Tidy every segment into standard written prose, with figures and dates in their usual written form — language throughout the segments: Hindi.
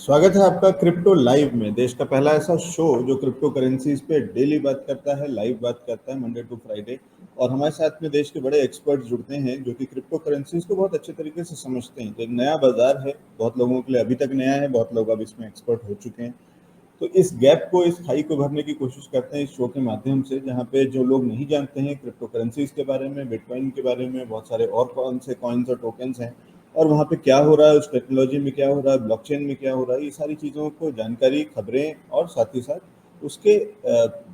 स्वागत है आपका क्रिप्टो लाइव में। देश का पहला ऐसा शो जो क्रिप्टो करेंसीज पे डेली बात करता है, लाइव बात करता है, मंडे टू फ्राइडे। और हमारे साथ में देश के बड़े एक्सपर्ट जुड़ते हैं जो कि क्रिप्टो करेंसीज को बहुत अच्छे तरीके से समझते हैं। तो एक नया बाजार है, बहुत लोगों के लिए अभी तक नया है, बहुत लोग अब इसमें एक्सपर्ट हो चुके हैं। तो इस गैप को, इस खाई को भरने की कोशिश करते हैं इस शो के माध्यम से, जहाँ पे जो लोग नहीं जानते हैं क्रिप्टो करेंसीज के बारे में, बिटकॉइन के बारे में, बहुत सारे और कौन से कॉइन्स और टोकन्स हैं और वहाँ पे क्या हो रहा है, उस टेक्नोलॉजी में क्या हो रहा है, ब्लॉकचेन में क्या हो रहा है, ये सारी चीज़ों को जानकारी, खबरें और साथ ही साथ उसके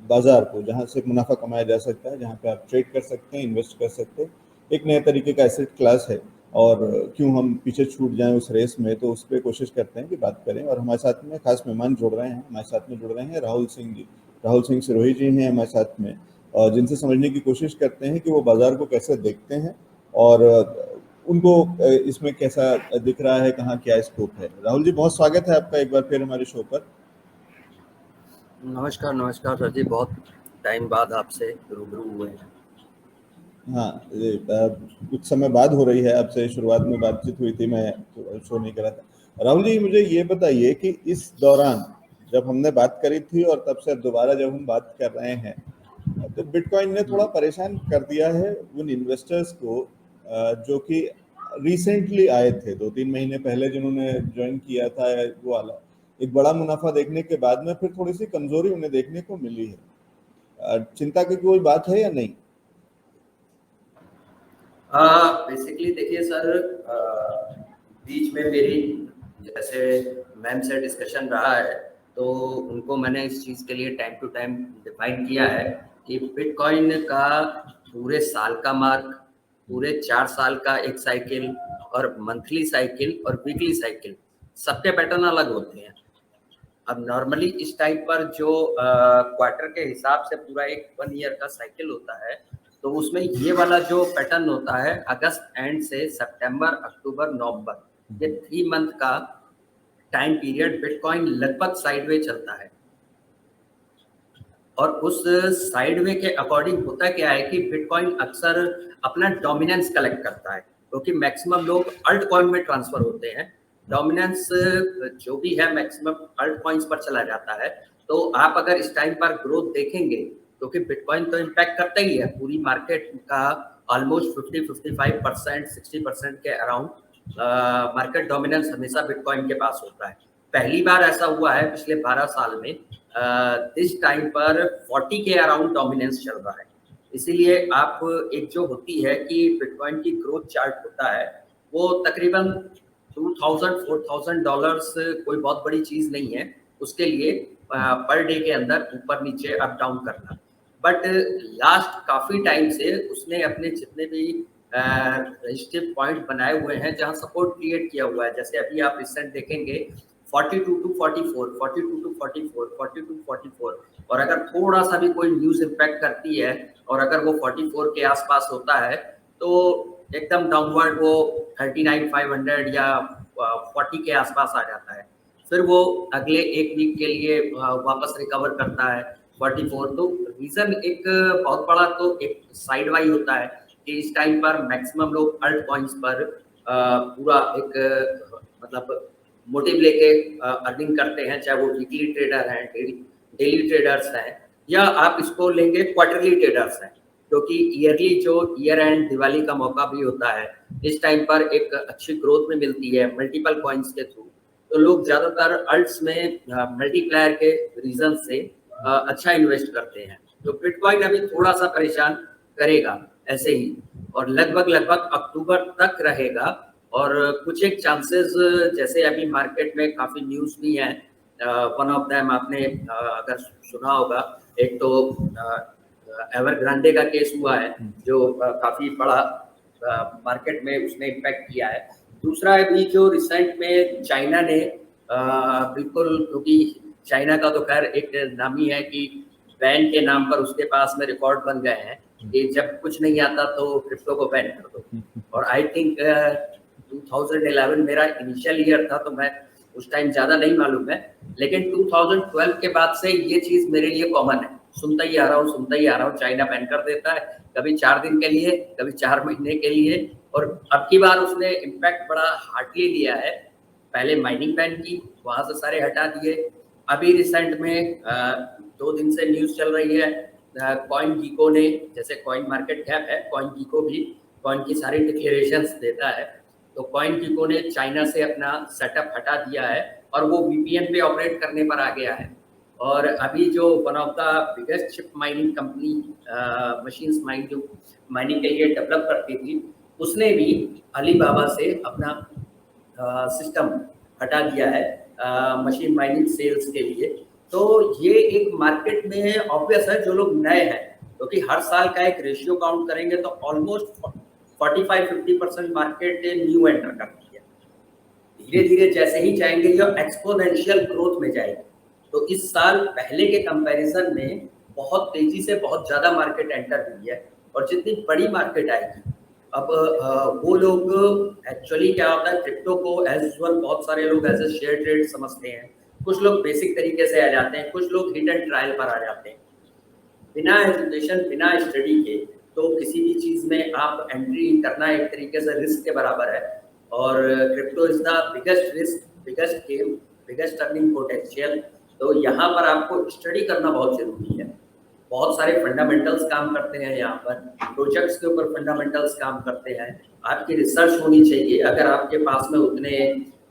बाजार को, जहाँ से मुनाफा कमाया जा सकता है, जहाँ पे आप ट्रेड कर सकते हैं, इन्वेस्ट कर सकते हैं। एक नए तरीके का एसेट क्लास है और क्यों हम पीछे छूट जाएं उस रेस में, तो उस पर कोशिश करते हैं कि बात करें। और हमारे साथ में खास मेहमान जुड़ रहे हैं, हमारे साथ में जुड़ रहे हैं राहुल सिंह जी। राहुल सिंह सिरोही जी हैं हमारे साथ में, और जिनसे समझने की कोशिश करते हैं कि वो बाजार को कैसे देखते हैं और उनको इसमें कैसा दिख रहा है, कहाँ क्या स्कोप है। राहुल जी, बहुत स्वागत है आपका एक बार फिर हमारे शो पर। नमस्कार नमस्कार सर जी, बहुत टाइम बाद आपसे रूबरू हुए हैं। हाँ, कुछ समय बाद हो रही है आपसे, शुरुआत में बातचीत हुई थी, मैं तो शो नहीं करा था। राहुल जी, मुझे ये बताइए कि इस दौरान जब हमने बात करी थी और तब से दोबारा जब हम बात कर रहे हैं, तो बिटकॉइन ने थोड़ा परेशान कर दिया है उन इन्वेस्टर्स को जो कि रिसेंटली आए थे, 2-3 महीने पहले जिन्होंने ज्वाइन किया था वो वाला। एक बड़ा मुनाफा देखने के बाद में फिर थोड़ी सी कमजोरी उन्हें देखने को मिली है। चिंता की कोई बात है या नहीं? बेसिकली देखिए सर, बीच में मेरी जैसे मैम से डिस्कशन रहा है, तो उनको मैंने इस चीज़ के लिए टाइम टू टाइम डिफाइन किया है कि बिटकॉइन का पूरे साल का मार्क, पूरे 4 साल का एक साइकिल और मंथली साइकिल और वीकली साइकिल, सबके पैटर्न अलग होते हैं। अब नॉर्मली इस टाइम पर जो क्वार्टर के हिसाब से पूरा एक 1 ईयर का साइकिल होता है, तो उसमें ये वाला जो पैटर्न होता है, अगस्त एंड से सितंबर, अक्टूबर, नवंबर, ये 3 मंथ का टाइम पीरियड बिटकॉइन लगभग साइडवे चलता है। और उस साइडवे के अकॉर्डिंग होता क्या है कि बिटकॉइन अक्सर अपना डोमिनेंस कलेक्ट करता है, क्योंकि मैक्सिमम लोग अल्ट कॉइन में ट्रांसफर होते हैं। डोमिनेंस जो भी है मैक्सिमम अल्ट कॉइन्स पर चला जाता है। तो आप अगर इस टाइम पर ग्रोथ देखेंगे, क्योंकि बिटकॉइन तो इम्पैक्ट करता ही है पूरी मार्केट का, ऑलमोस्ट 50-55%, 60% के अराउंड मार्केट डोमिनेंस हमेशा बिटकॉइन के पास होता है। पहली बार ऐसा हुआ है पिछले 12 साल में, इस टाइम पर 40 के अराउंड डोमिनेंस चल रहा है। इसीलिए आप एक जो होती है कि बिटकॉइन की ग्रोथ चार्ट होता है, वो तकरीबन $2000-4000 कोई बहुत बड़ी चीज नहीं है उसके लिए, पर डे के अंदर ऊपर नीचे अप डाउन करना। बट लास्ट काफी टाइम से उसने अपने जितने भी रजिस्ट्रेटिव पॉइंट बनाए हुए हैं, जहां सपोर्ट क्रिएट किया हुआ है, जैसे अभी आप रिसेंट देखेंगे 42 टू 44, 42 टू 44, 42 टू 44, और अगर थोड़ा सा भी कोई न्यूज इम्पैक्ट करती है और अगर वो 44 के आसपास होता है, तो एकदम डाउनवर्ड वो 39,500 या 40 के आसपास आ जाता है। फिर वो अगले एक वीक के लिए वापस रिकवर करता है 44। तो रीजन एक बहुत बड़ा तो एक साइड वाई होता है कि इस टाइम पर मैक्सिमम लोग अल्ट कॉइन्स पर पूरा एक मतलब मोटिव लेके अर्निंग करते हैं, चाहे वो वीकली ट्रेडर हैं, डेली ट्रेडर्स हैं, या आप इसको लेंगे क्वार्टरली ट्रेडर्स हैं, क्योंकि ईयरली जो ईयर एंड दिवाली का मौका भी होता है, इस टाइम पर एक अच्छी ग्रोथ में मिलती है मल्टीपल कॉइन्स के थ्रू। तो लोग ज्यादातर अल्ट्स में मल्टीप्लायर के रीजन से अच्छा इन्वेस्ट करते हैं। तो बिटकॉइन अभी थोड़ा सा परेशान करेगा ऐसे ही, और लगभग लगभग अक्टूबर तक रहेगा। और कुछ एक चांसेस, जैसे अभी मार्केट में काफी न्यूज भी हैं, वन ऑफ दैम आपने अगर सुना होगा, एक तो एवरग्रांडे का केस हुआ है जो काफी बड़ा मार्केट में उसने इम्पैक्ट किया है। दूसरा अभी जो रिसेंट में चाइना ने बिल्कुल, क्योंकि चाइना का तो खैर एक नाम ही है कि बैन के नाम पर उसके पास में रिकॉर्ड बन गए हैं कि जब कुछ नहीं आता तो क्रिप्टो को बैन कर दो। और आई थिंक 2011 मेरा इनिशियल ईयर था, तो मैं उस टाइम ज्यादा नहीं मालूम है, लेकिन 2012 के बाद से ये चीज मेरे लिए कॉमन है। सुनता ही आ रहा हूँ चाइना बैन कर देता है, कभी 4 दिन के लिए, कभी 4 महीने के लिए। और अब की बार उसने इम्पैक्ट बड़ा हार्डली लिया है। पहले माइनिंग बैन की, वहाँ से सारे हटा दिए। अभी रिसेंट में 2 दिन से न्यूज़ चल रही है, कॉइन गीको ने, जैसे कॉइन मार्केट कैप है, कॉइन गीको भी कॉइन की सारी डिक्लेरेशंस देता है, तो कॉइन गीको ने चाइना से अपना सेटअप हटा दिया है और वो वीपीएन पे ऑपरेट करने पर आ गया है। और अभी जो one of the biggest chip mining company machines mine जो माइनिंग के लिए डेवलप करती थी, उसने भी अलीबाबा से अपना सिस्टम हटा दिया है मशीन माइनिंग सेल्स के लिए। तो ये एक मार्केट में ऑब्वियस है, जो लोग नए हैं, क्योंकि हर साल का एक रेशियो काउंट करेंगे तो ऑलमोस्ट 45-50% मार्केट न्यू एंटर करती है। धीरे धीरे जैसे ही जाएंगे ये एक्सपोनेंशियल ग्रोथ में जाएगी। तो इस साल पहले के कंपैरिजन में बहुत तेजी से बहुत ज़्यादा मार्केट एंटर हुई है, और जितनी बड़ी मार्केट आएगी, अब वो लोग एक्चुअली क्या होता है, क्रिप्टो को एज यूजुअल बहुत सारे लोग एज ए शेयर ट्रेड समझते हैं, कुछ लोग बेसिक तरीके से आ जाते हैं, कुछ लोग हिट एंड ट्रायल पर आ जाते हैं। बिना एजुकेशन, बिना स्टडी के तो किसी भी चीज़ में आप एंट्री करना एक तरीके से रिस्क के बराबर है। और crypto is the biggest risk, biggest game, biggest earning potential. तो यहाँ पर आपको स्टडी करना बहुत जरूरी है। बहुत सारे फंडामेंटल्स काम करते हैं यहाँ पर, प्रोजेक्ट्स के ऊपर फंडामेंटल्स काम करते हैं, आपकी रिसर्च होनी चाहिए। अगर आपके पास में उतने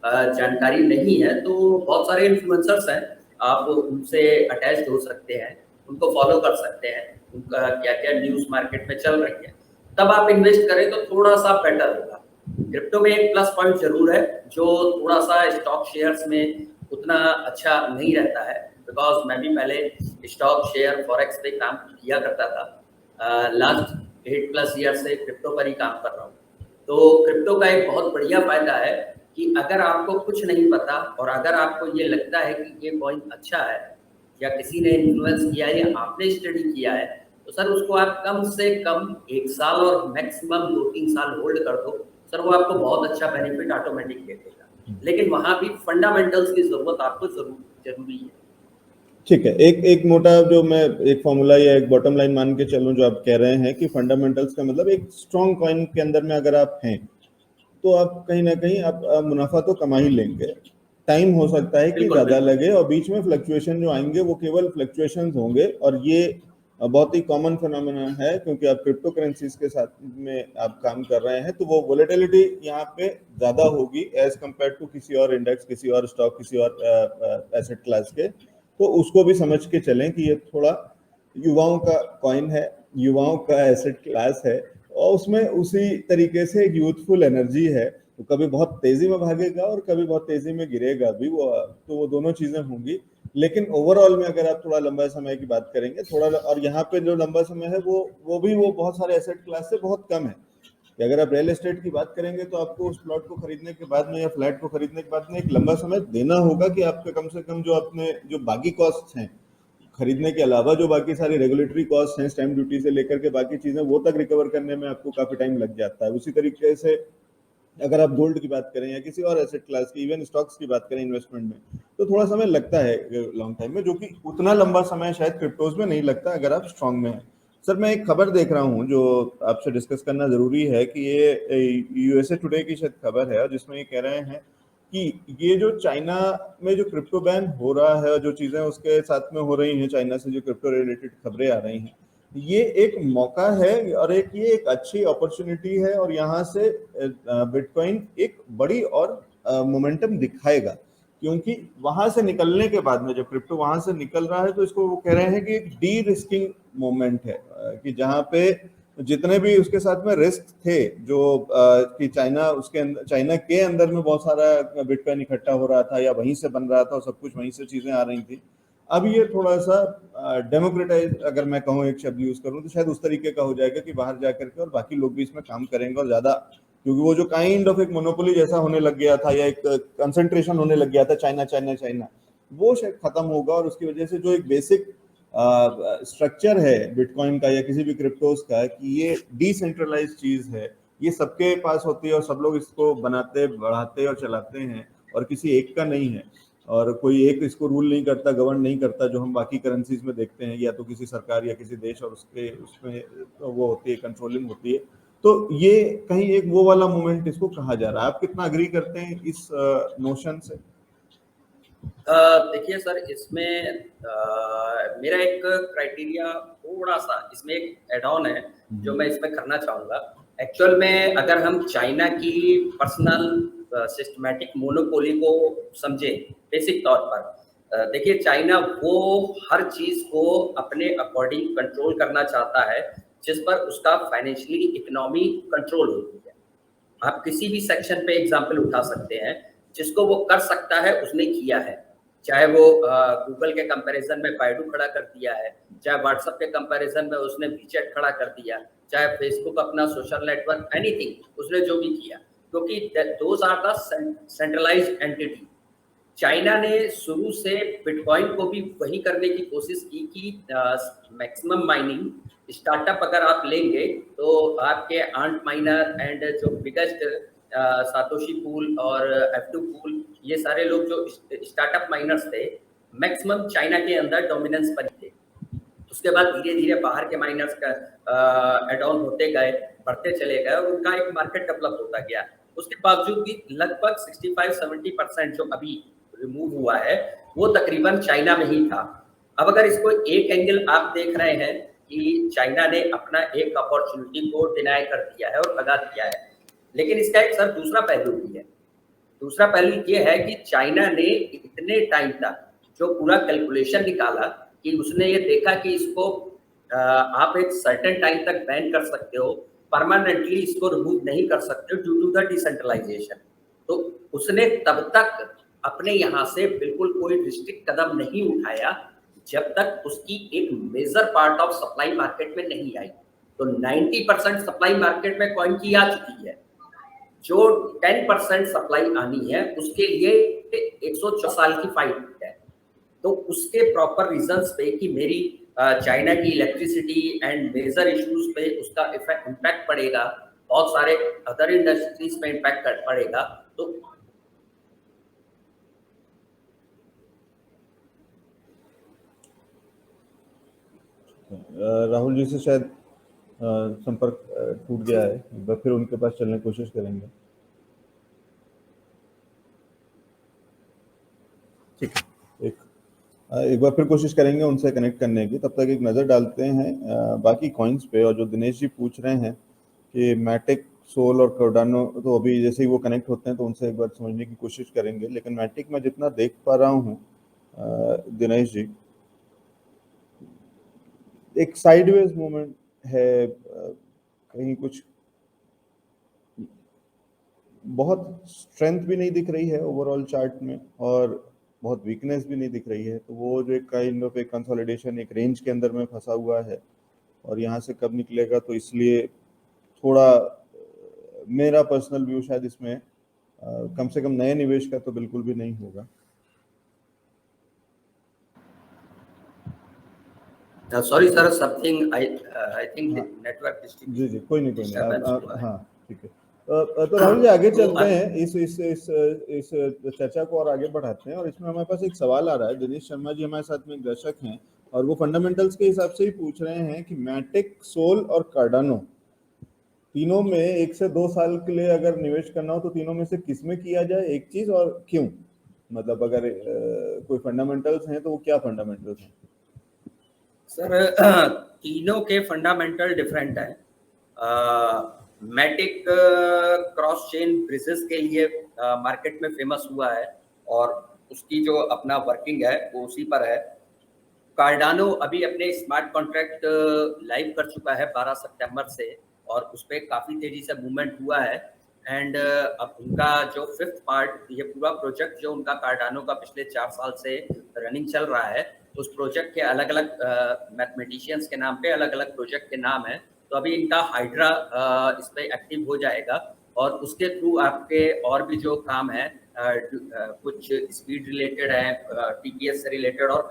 जानकारी नहीं है तो बहुत सारे इन्फ्लुएंसर्स हैं, आप उनसे अटैच्ड हो सकते हैं, उनको फॉलो कर सकते हैं, उनका क्या क्या न्यूज़ मार्केट में चल रही है, तब आप इन्वेस्ट करें तो थोड़ा सा बेटर होगा। क्रिप्टो में एक प्लस पॉइंट जरूर है, जो थोड़ा सा स्टॉक शेयर्स में उतना अच्छा नहीं रहता है, बिकॉज मैं भी पहले स्टॉक शेयर फॉरेक्स पे काम किया करता था। लास्ट 8+ ईयर से क्रिप्टो पर ही काम कर रहा हूँ। तो क्रिप्टो का एक बहुत बढ़िया फायदा है कि अगर आपको कुछ नहीं पता और अगर आपको ये लगता है कि ये कॉइन अच्छा है, या किसी ने इन्फ्लुएंस किया है या आपने स्टडी किया है, तो सर उसको आप कम से कम 1 साल और मैक्सिमम 2-3 साल होल्ड कर दो, सर वो आपको बहुत अच्छा बेनिफिट ऑटोमेटिक दे देगा। लेकिन वहाँ भी फंडामेंटल्स की जरूरत आपको जरूरी है। ठीक है, एक मोटा जो मैं एक फॉर्मूला या एक बॉटम लाइन मान के चलूं, जो आप कह रहे हैं कि फंडामेंटल्स का मतलब एक स्ट्रॉन्ग कॉइन के अंदर में अगर आप हैं तो आप कहीं ना कहीं आप मुनाफा तो कमा ही लेंगे। टाइम हो सकता है कि ज्यादा लगे और बीच में फ्लक्चुएशन जो आएंगे वो केवल फ्लक्चुएशंस होंगे, और ये बहुत ही कॉमन फिनोमेना है, क्योंकि आप क्रिप्टो करेंसीज के साथ में आप काम कर रहे हैं तो वो वोलेटिलिटी यहाँ पे ज्यादा होगी एज कंपेयर टू किसी और इंडेक्स, किसी और स्टॉक, किसी और एसेट क्लास के। तो उसको भी समझ के चलें कि ये थोड़ा युवाओं का कॉइन है, युवाओं का एसेट क्लास है, और उसमें उसी तरीके से एक यूथफुल एनर्जी है। तो कभी बहुत तेजी में भागेगा और कभी बहुत तेजी में गिरेगा भी, वो दोनों चीजें होंगी। लेकिन ओवरऑल में अगर आप थोड़ा लंबा समय की बात करेंगे, थोड़ा, और यहाँ पे जो लंबा समय है वो बहुत सारे एसेट क्लास से बहुत कम है। कि अगर आप रियल एस्टेट की बात करेंगे तो आपको उस प्लॉट को खरीदने के बाद में या फ्लैट को खरीदने के बाद में एक लंबा समय देना होगा कि आपके कम से कम जो अपने जो बाकी कॉस्ट हैं खरीदने के अलावा, जो बाकी सारी रेगुलेटरी कॉस्ट हैं, स्टैम्प ड्यूटी से लेकर के बाकी चीजें, वो तक रिकवर करने में आपको काफी टाइम लग जाता है। उसी तरीके से अगर आप गोल्ड की बात करें या किसी और एसेट क्लास की, इवन स्टॉक्स की बात करें इन्वेस्टमेंट में, तो थोड़ा समय लगता है लॉन्ग टाइम में, जो कि उतना लंबा समय शायद क्रिप्टोज में नहीं लगता अगर आप स्ट्रांग में हैं। सर, मैं एक खबर देख रहा हूँ जो आपसे डिस्कस करना जरूरी है कि ये यूएसए टुडे की शायद खबर है, जिसमें ये कह रहे हैं कि ये जो चाइना में जो क्रिप्टो बैन हो रहा है, जो चीजें उसके साथ में हो रही हैं, चाइना से जो क्रिप्टो रिलेटेड खबरें आ रही हैं, ये एक मौका है और ये एक अच्छी अपॉर्चुनिटी है, और यहाँ से बिटकॉइन एक बड़ी और मोमेंटम दिखाएगा। क्योंकि वहां से निकलने के बाद में, जब क्रिप्टो वहां से निकल रहा है, तो इसको वो कह रहे हैं कि एक डी रिस्किंग मोमेंट है, कि जहाँ पे जितने भी उसके साथ में रिस्क थे, जो कि चाइना के अंदर में बहुत सारा बिटकॉइन इकट्ठा हो रहा था या वहीं से बन रहा था और सब कुछ वहीं से चीजें आ रही थी, अब ये थोड़ा सा डेमोक्रेटाइज, अगर मैं कहूँ एक शब्द यूज करूँ तो शायद उस तरीके का हो जाएगा कि बाहर जाकर के और बाकी लोग भी इसमें काम करेंगे और ज्यादा, क्योंकि वो जो काइंड ऑफ एक मोनोपोली जैसा होने लग गया था या एक कंसंट्रेशन होने लग गया था, चाइना चाइना चाइना, वो शायद खत्म होगा। और उसकी वजह से जो एक बेसिक स्ट्रक्चर है बिटकॉइन का या किसी भी क्रिप्टोज का, कि ये डिसेंट्रलाइज चीज है, ये सबके पास होती है और सब लोग इसको बनाते, बढ़ाते और चलाते हैं, और किसी एक का नहीं है, और कोई एक इसको रूल नहीं करता, गवर्न नहीं करता, जो हम बाकी करेंसीज में देखते हैं, या तो किसी सरकार या किसी देश और उसमें तो वो होती है, कंट्रोलिंग होती है। तो ये कहीं एक वो वाला मोमेंट इसको कहा जा रहा है। आप कितना अग्री करते हैं इस नोशन से? देखिए सर, इसमें मेरा एक क्राइटेरिया थोड़ा सा इसमें एक एड ऑन है जो मैं इसमें करना चाहूँगा। एक्चुअल में अगर हम चाइना की पर्सनल सिस्टमैटिक मोनोपोली को समझें बेसिक तौर पर, देखिए चाइना वो हर चीज़ को अपने अकॉर्डिंग कंट्रोल करना चाहता है जिस पर उसका फाइनेंशियली इकोनॉमी कंट्रोल होती है। आप किसी भी सेक्शन पे एग्जाम्पल उठा सकते हैं, जिसको वो कर सकता है उसने किया है। चाहे वो गूगल के कंपैरिजन में बायडू खड़ा कर दिया है, चाहे व्हाट्सएप के कंपैरिजन में उसने वीचैट खड़ा कर दिया, चाहे फेसबुक अपना सोशल नेटवर्क, एनीथिंग उसने जो भी किया, क्योंकि those are the centralised entity. China ने शुरू से बिटकॉइन को भी वही करने की कोशिश की कि मैक्सिमम माइनिंग स्टार्टअप अगर आप लेंगे तो आपके आंट माइनर एंड जो बिगेस्ट सातोशी पूल और F2 पूल, ये सारे लोग जो स्टार्टअप माइनर्स थे मैक्सिमम चाइना के अंदर डोमिनेंस पर थे। उसके बाद धीरे धीरे बाहर के माइनर्स का एड ऑन होते गए, बढ़ते चले गए और उनका एक मार्केट डेवलप होता गया। उसके बावजूद भी लगभग 65-70% जो अभी रिमूव हुआ है वो तकरीबन चाइना में ही था। अब अगर इसको एक एंगल आप देख रहे हैं कि चाइना ने अपना एक अपॉर्चुनिटी को डिनाई कर दिया है और भगा दिया है, लेकिन इसका एक सर दूसरा पहलू भी है। दूसरा पहलू ये है कि चाइना ने इतने टाइम तक जो पूरा कैलकुलेशन निकाला कि उसने ये देखा कि इसको आप एक सर्टेन टाइम तक बैन कर सकते हो, परमानेंटली इसको रिमूव नहीं कर सकते ड्यू टू द डिसेंट्रलाइजेशन। तो उसने तब तक अपने यहाँ से बिल्कुल कोई रिस्ट्रिक्ट कदम नहीं उठाया जब तक उसकी एक major part of supply market में नहीं आई। तो 90% सप्लाई मार्केट में कॉइन की आ चुकी है, जो 10% सप्लाई आनी है उसके लिए 104 साल की फाइट है। तो उसके प्रॉपर रीजंस पे कि मेरी चाइना की इलेक्ट्रिसिटी एंड मेजर इश्यूज पे उसका इम्पैक्ट पड़ेगा, बहुत सारे अदर इंडस्ट्रीज पे इम्पैक्ट पड़ेगा। तो राहुल जी से शायद संपर्क टूट गया है, एक बार फिर उनके पास चलने की कोशिश करेंगे। ठीक है, एक बार फिर कोशिश करेंगे उनसे कनेक्ट करने की। तब तक एक नज़र डालते हैं बाकी कॉइन्स पे। और जो दिनेश जी पूछ रहे हैं कि मैटिक, सोल और कार्डानो, तो अभी जैसे ही वो कनेक्ट होते हैं तो उनसे एक बार समझने की कोशिश करेंगे। लेकिन मैटिक में जितना देख पा रहा हूँ दिनेश जी, एक साइडवेज मूवमेंट है, कहीं कुछ बहुत स्ट्रेंथ भी नहीं दिख रही है ओवरऑल चार्ट में और बहुत वीकनेस भी नहीं दिख रही है। तो वो जो एक काइंड ऑफ एक कंसोलिडेशन एक रेंज के अंदर में फंसा हुआ है और यहाँ से कब निकलेगा, तो इसलिए थोड़ा मेरा पर्सनल व्यू शायद इसमें कम से कम नए निवेश का तो बिल्कुल भी नहीं होगा। Sorry sir, something I think network जी जी, कोई नहीं डिस्टर्बेंस। हाँ ठीक है। तो राहुल जी आगे चलते हैं, इस चर्चा को और आगे बढ़ाते हैं। और इसमें हमारे पास एक सवाल आ रहा है, दिनेश शर्मा जी हमारे साथ में एक दर्शक हैं और वो फंडामेंटल्स के हिसाब से ही पूछ रहे हैं कि मैटिक, सोल और कार्डानो तीनों में 1 से 2 साल के लिए अगर निवेश करना हो तो तीनों में से किस में किया जाए एक चीज, और क्यों? मतलब अगर कोई फंडामेंटल्स हैं तो वो क्या फंडामेंटल्स हैं? सर तीनों के फंडामेंटल डिफरेंट है। मैटिक क्रॉस चेन ब्रिजेस के लिए मार्केट में फेमस हुआ है और उसकी जो अपना वर्किंग है वो उसी पर है। कार्डानो अभी अपने स्मार्ट कॉन्ट्रैक्ट लाइव कर चुका है 12 सितंबर से और उस पर काफ़ी तेजी से मूवमेंट हुआ है। एंड अब उनका जो 5th पार्ट, ये पूरा प्रोजेक्ट जो उनका कार्डानो का पिछले 4 साल से रनिंग चल रहा है, उस प्रोजेक्ट के अलग अलग मैथमेटिशियंस के नाम पे अलग अलग प्रोजेक्ट के नाम है। तो अभी इनका हाइड्रा इस पर एक्टिव हो जाएगा और उसके थ्रू आपके और भी जो काम है कुछ स्पीड रिलेटेड है, TPS से रिलेटेड और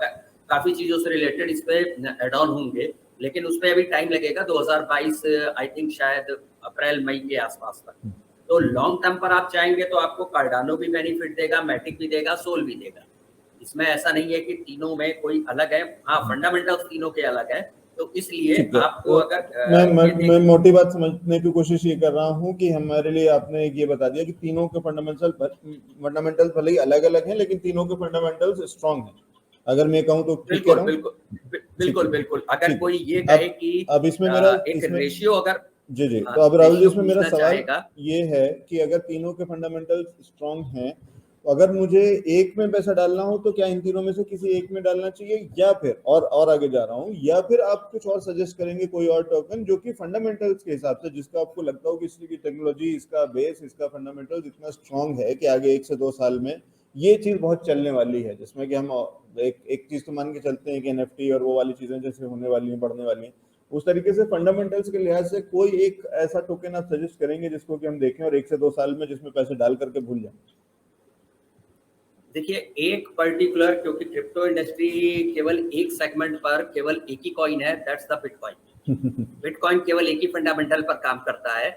काफ़ी चीज़ों से रिलेटेड इस पे एड ऑन होंगे। लेकिन उसमें अभी टाइम लगेगा, 2022 आई थिंक शायद अप्रैल मई के आसपास तक। तो लॉन्ग टर्म पर आप चाहेंगे तो आपको कार्डानो भी बेनिफिट देगा, मैटिक भी देगा, सोल भी देगा। इसमें ऐसा नहीं है कि तीनों में कोई अलग है। हाँ, फंडामेंटल्स तीनों के अलग है, तो इसलिए ठीक है। आपको तो अगर मैं ये मैं देख मोटी बात समझने की कोशिश ये कर रहा हूँ कि हमारे लिए आपने एक ये बता दिया कि तीनों के फंडामेंटल्स भले ही अलग अलग हैं, लेकिन तीनों के फंडामेंटल्स स्ट्रांग हैं। अगर मैं कहूँ तो ठीक कह बिल्कुल रहा हूँ? बिल्कुल ठीक बिल्कुल है। बिल्कुल, अगर ठीक है। कोई ये कहे अब कि अब इसमें मेरा एक इसमें रेशियो अगर जी जी, तो अब राहुल जी रेशियो इसमें मेरा पूछना सवाल चाहेगा। ये है कि अगर तीनों के फंडामेंटल्स स्ट्रांग हैं, तो अगर मुझे एक में पैसा डालना हो तो क्या इन तीनों में से किसी एक में डालना चाहिए, या फिर और आगे जा रहा हूँ, या फिर आप कुछ और सजेस्ट करेंगे, कोई और टोकन जो कि फंडामेंटल्स के हिसाब से, जिसका आपको लगता हो कि इसकी टेक्नोलॉजी, इसका बेस, इसका फंडामेंटल्स इतना स्ट्रांग है कि आगे 1 से 2 साल में ये चीज बहुत चलने वाली है, जिसमें कि हम एक चीज तो मान के चलते हैं कि एनएफटी और वो वाली चीजें जैसे होने वाली हैं, बढ़ने वाली हैं, उस तरीके से फंडामेंटल्स के लिहाज से कोई एक ऐसा टोकन आप सजेस्ट करेंगे जिसको कि हम देखें और 1 से 2 साल में जिसमें पैसे डाल करके भूल जाएं? देखिए, एक पर्टिकुलर, क्योंकि क्रिप्टो इंडस्ट्री केवल एक सेगमेंट पर केवल एक ही कॉइन है, दैट्स द बिटकॉइन। बिटकॉइन केवल एक ही फंडामेंटल पर काम करता है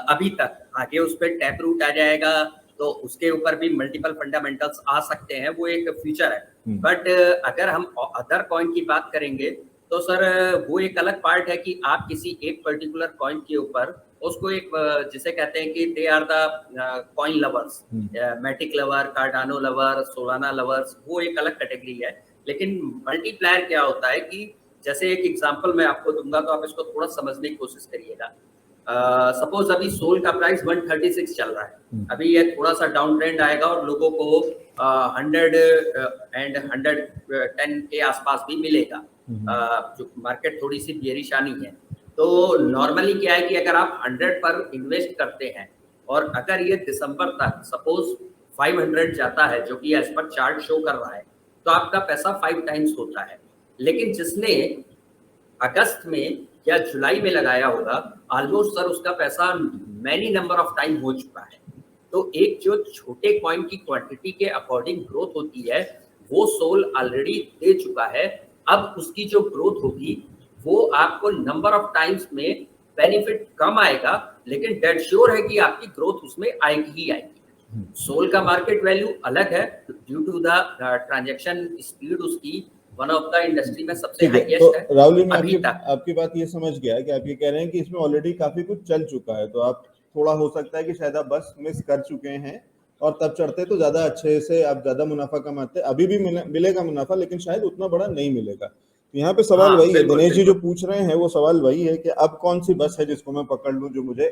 अभी तक। आगे उस पर टैप रूट आ जाएगा तो उसके ऊपर भी मल्टीपल फंडामेंटल्स आ सकते हैं, वो एक फ्यूचर है। बट अगर हम अदर कॉइन की बात करेंगे तो सर वो एक अलग पार्ट है कि आप किसी एक पर्टिकुलर कॉइन के ऊपर उसको एक जिसे कहते हैं कि they are the coin lovers, Matic lover, Cardano lover, Solana lovers, वो एक अलग कैटेगरी है। लेकिन मल्टीप्लायर क्या होता है कि जैसे एक एग्जांपल मैं आपको दूंगा तो आप इसको थोड़ा समझने की कोशिश करिएगा। सपोज अभी सोल का प्राइस 136 चल रहा है, अभी ये थोड़ा सा डाउन ट्रेंड आएगा और लोगों को 100 एंड 110 के आसपास भी मिलेगा। जो मार्केट थोड़ी सी बेयरिश आनी है, तो नॉर्मली क्या है कि अगर आप 100 पर इन्वेस्ट करते हैं और अगर ये दिसंबर तक सपोज 500 जाता है, जो कि एज पर चार्ट शो कर रहा है, तो आपका पैसा 5 टाइम्स होता है। लेकिन जिसने अगस्त में या जुलाई में लगाया होगा, ऑलमोस्ट सर उसका पैसा मैनी नंबर ऑफ टाइम हो चुका है। तो एक जो छोटे कॉइन की क्वांटिटी के अकॉर्डिंग ग्रोथ होती है, वो सोल ऑलरेडी दे चुका है। अब उसकी जो ग्रोथ होगी वो आपको नंबर ऑफ टाइम्स में बेनिफिट कम आएगा, लेकिन डेड श्योर है कि आपकी ग्रोथ उसमें आएगी ही आएगी। सोल का मार्केट वैल्यू अलग है due to the transaction speed, उसकी वन ऑफ द इंडस्ट्री में सबसे ठीक है। हाईएस्ट है तो राहुल जी, मैं अभी तक। आपकी बात ये समझ गया कि आप ये कह रहे हैं कि इसमें ऑलरेडी काफी कुछ चल चुका है, तो आप थोड़ा हो सकता है कि शायद आप बस मिस कर चुके हैं, और तब चढ़ते तो ज्यादा अच्छे से आप ज्यादा मुनाफा कमाते। अभी भी मिलेगा मुनाफा, लेकिन शायद उतना बड़ा नहीं मिलेगा। तो यहाँ पे सवाल हाँ वही है, बिल्कुल दिनेश जी जो बिल्कुल। पूछ रहे हैं वो सवाल वही है कि अब कौन सी बस है जिसको मैं पकड़ लूं जो मुझे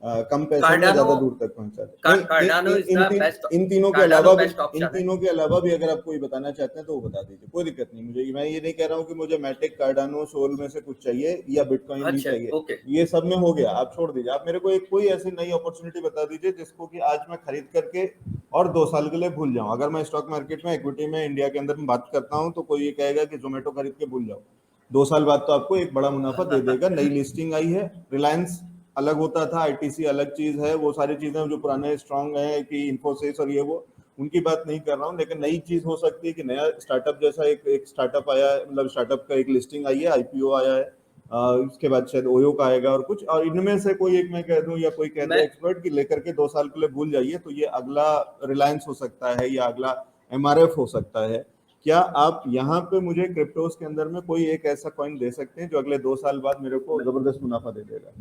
कम पैसे में कार्डानो, ज्यादा दूर तक पहुंचा दे। नहीं, कार्डानो इज द बेस्ट, इन तीनों के कार्डानो अलावा भी, बेस्ट इन ऑप्शन है। तीनों के अलावा भी अगर आप कोई बताना चाहते हैं तो वो बता दीजिए, कोई दिक्कत नहीं मुझे। मैं ये नहीं कह रहा हूँ कि मुझे मैटिक, कार्डानो, सोल में से कुछ चाहिए या बिटकॉइन ही अच्छा चाहिए, ओके। ये सब में हो गया, आप छोड़ दीजिए। आप मेरे को एक कोई ऐसी नई अपॉर्चुनिटी बता दीजिए जिसको कि आज मैं खरीद करके और 2 साल के लिए भूल जाऊं। अगर मैं स्टॉक मार्केट में, इक्विटी में, इंडिया के अंदर में बात करता हूं, तो कोई ये कहेगा कि जोमेटो खरीद के भूल जाओ, 2 साल बाद तो आपको एक बड़ा मुनाफा दे देगा। नई लिस्टिंग आई है, रिलायंस अलग होता था, आईटीसी अलग चीज है, वो सारी चीजें जो पुराने स्ट्रांग है कि इंफोसिस और ये वो, उनकी बात नहीं कर रहा हूँ। लेकिन नई चीज हो सकती है कि नया स्टार्टअप जैसा एक स्टार्टअप आया है, मतलब स्टार्टअप का एक लिस्टिंग आई है, आईपीओ आया है, उसके बाद शायद ओयो का आएगा और कुछ, और इनमें से कोई एक मैं कह दूं या कोई कहता मैं है एक्सपर्ट कि लेकर के 2 साल के लिए भूल जाइए, तो ये अगला रिलायंस हो सकता है या अगला एमआरएफ हो सकता है। क्या आप यहाँ पे मुझे क्रिप्टोस के अंदर में कोई एक ऐसा कॉइन दे सकते हैं जो अगले 2 साल बाद मेरे को जबरदस्त मुनाफा दे देगा?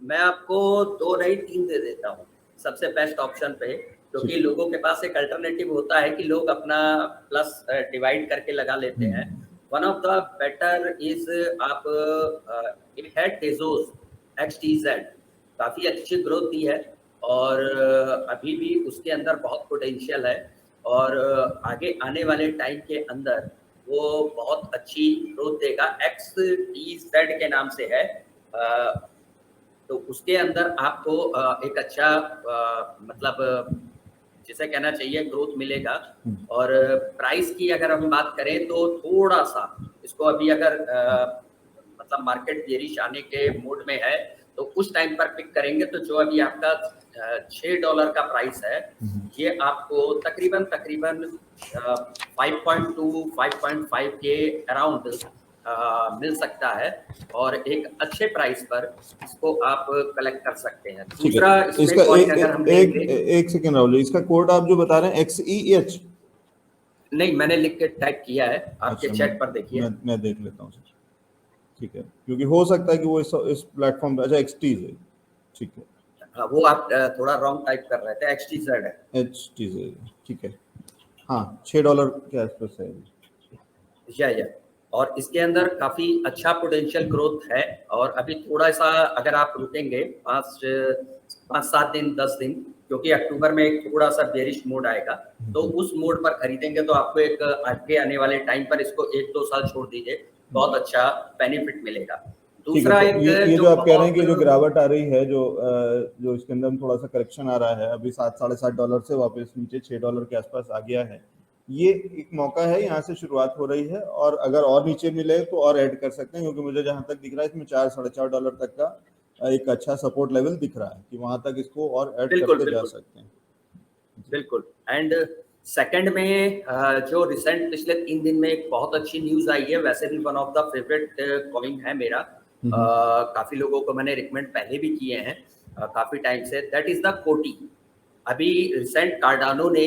मैं आपको 2 नहीं 3 दे देता हूँ सबसे बेस्ट ऑप्शन पे, क्योंकि ठीक लोगों के पास एक अल्टरनेटिव होता है कि लोग अपना प्लस डिवाइड करके लगा लेते है। हैं। One of the better is आप इट है टेजोस XTZ, काफ़ी अच्छी ग्रोथ दी है और अभी भी उसके अंदर बहुत पोटेंशियल है और आगे आने वाले टाइम के अंदर वो बहुत अच्छी ग्रोथ देगा। XTZ के नाम से है। तो उसके अंदर आपको एक अच्छा मतलब जिसे कहना चाहिए ग्रोथ मिलेगा। और प्राइस की अगर हम बात करें तो थोड़ा सा इसको अभी अगर मतलब मार्केट बेरिश आने के मूड में है तो उस टाइम पर पिक करेंगे तो जो अभी आपका $6 का प्राइस है, ये आपको तकरीबन तकरीबन 5.2 5.5 के अराउंड मिल सकता है और एक अच्छे प्राइस पर इसको आप कलेक्ट कर सकते हैं। ठीक है। दूसरा इसका इसमें कॉइन अगर हम लेंगे, एक सेकेंड राहुल जी, इसका कोड आप जो बता रहे हैं XEH? नहीं मैंने लिख के टाइप किया है, आपके अच्छा, चैट पर देखिए। मैं देख लेता हूँ सर। ठीक है, क्योंकि हो सकता है कि वो इस प्लेटफॉर्म पे, अच्छा एक्सटीज है, ठीक है, वो आप थोड़ा रॉन्ग टाइप कर रहे थे, XTZ है। एचटीज है, ठीक है, हाँ $6 के आसपास है। या और इसके अंदर काफी अच्छा पोटेंशियल ग्रोथ है। और अभी थोड़ा सा अगर आप रुकेंगे 5-7 दिन 10 दिन, क्योंकि अक्टूबर में एक थोड़ा सा बेरिश मोड आएगा, तो उस मोड पर खरीदेंगे तो आपको एक आगे आने वाले टाइम पर इसको 1-2 साल छोड़ दीजिए, बहुत अच्छा बेनिफिट मिलेगा। ठीक है, दूसरा तो एक ये जो जो आप कह रहे हैं कि जो बहुत गिरावट आ रही है, जो इसके अंदर थोड़ा सा करेक्शन आ रहा है, अभी $7-7.5 से वापस नीचे $6 के आसपास आ गया है, ये एक मौका है, यहाँ से शुरुआत हो रही है, और अगर और नीचे मिले तो और ऐड कर सकते हैं, क्योंकि मुझे जहां तक दिख रहा है इसमें $4-4.5 तक का एक अच्छा सपोर्ट लेवल दिख रहा है कि वहां तक इसको और ऐड बिल्कुल करते जा बिल्कुल सकते हैं। बिल्कुल। एंड सेकंड में जो रिसेंट पिछले 3 दिन में एक बहुत अच्छी न्यूज आई है, वैसे भी one of the favourite coin है मेरा, काफी लोगों को मैंने रिकमेंड पहले भी किए हैं काफी टाइम से, दैट इज द कोटी। अभी रिसेंट कार्डानो ने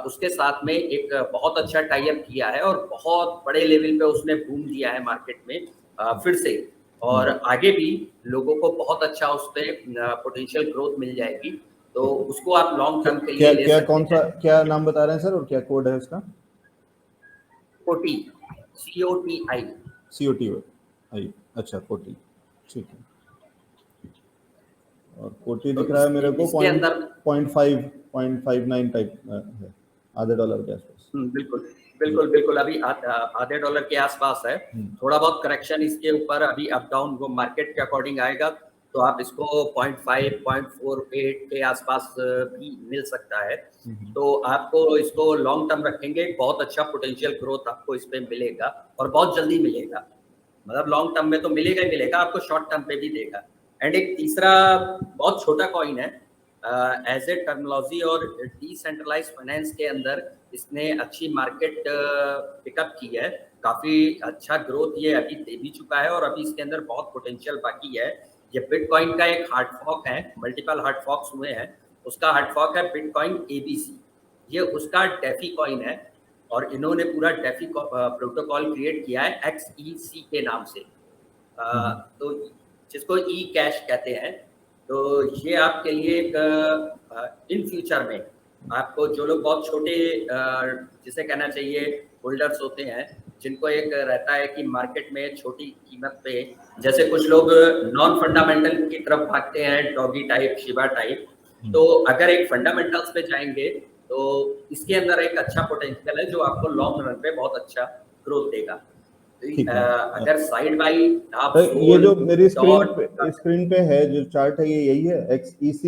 उसके साथ में एक बहुत अच्छा टाई अप किया है और बहुत बड़े लेवल पे उसने बूम दिया है मार्केट में फिर से, और आगे भी लोगों को बहुत अच्छा उस पे पोटेंशियल ग्रोथ मिल जाएगी, तो उसको आप लॉन्ग टर्म के लिए क्या ले क्या सकते कौन सा, हैं। क्या नाम बता रहे हैं सर, और क्या कोड है इसका? कोटी, COTI। COT आई, अच्छा कोटी, ठीक है, और कोटी तो दिख रहा है मेरे को इसके अंदर 0.59 टाइप है, $0.5 के आसपास। बिल्कुल बिल्कुल बिल्कुल, अभी आधे डॉलर के आसपास है। थोड़ा बहुत करेक्शन इसके ऊपर अभी अप डाउन वो मार्केट के अकॉर्डिंग आएगा, तो आप इसको 0.5 0.48 के आसपास भी मिल सकता है। तो आपको इसको लॉन्ग टर्म रखेंगे, बहुत अच्छा पोटेंशियल ग्रोथ आपको इस पे मिलेगा और बहुत जल्दी मिलेगा, मतलब लॉन्ग टर्म में तो मिलेगा ही मिलेगा, आपको शॉर्ट टर्म पे भी देगा। एंड एक तीसरा बहुत छोटा कॉइन है एज ए टर्मिनोलॉजी और डिसेंट्रलाइज फाइनेंस के अंदर, इसने अच्छी मार्केट पिकअप की है, काफी अच्छा ग्रोथ ये अभी दे भी चुका है और अभी इसके अंदर बहुत पोटेंशियल बाकी है। ये बिटकॉइन का एक हार्ड फॉर्क है, मल्टीपल हार्ड फॉर्क्स हुए हैं, उसका हार्ड फॉर्क है बिटकॉइन ABC, ये उसका डेफी कॉइन है, और इन्होंने पूरा डेफी प्रोटोकॉल क्रिएट किया है XEC के नाम से, तो जिसको ई कैश कहते हैं। तो ये आपके लिए एक इन फ्यूचर में आपको जो लोग बहुत छोटे जिसे कहना चाहिए होल्डर्स होते हैं, जिनको एक रहता है कि मार्केट में छोटी कीमत पे, जैसे कुछ लोग नॉन फंडामेंटल की तरफ भागते हैं, डॉगी टाइप, शिबा टाइप, तो अगर एक फंडामेंटल्स पे जाएंगे तो इसके अंदर एक अच्छा पोटेंशियल है जो आपको लॉन्ग रन पे बहुत अच्छा ग्रोथ देगा। ठीक है, अगर साइड बाई आप तो ये जो सोल मेरी डॉट स्क्रीन पे है जो चार्ट है, ये यही है XEC?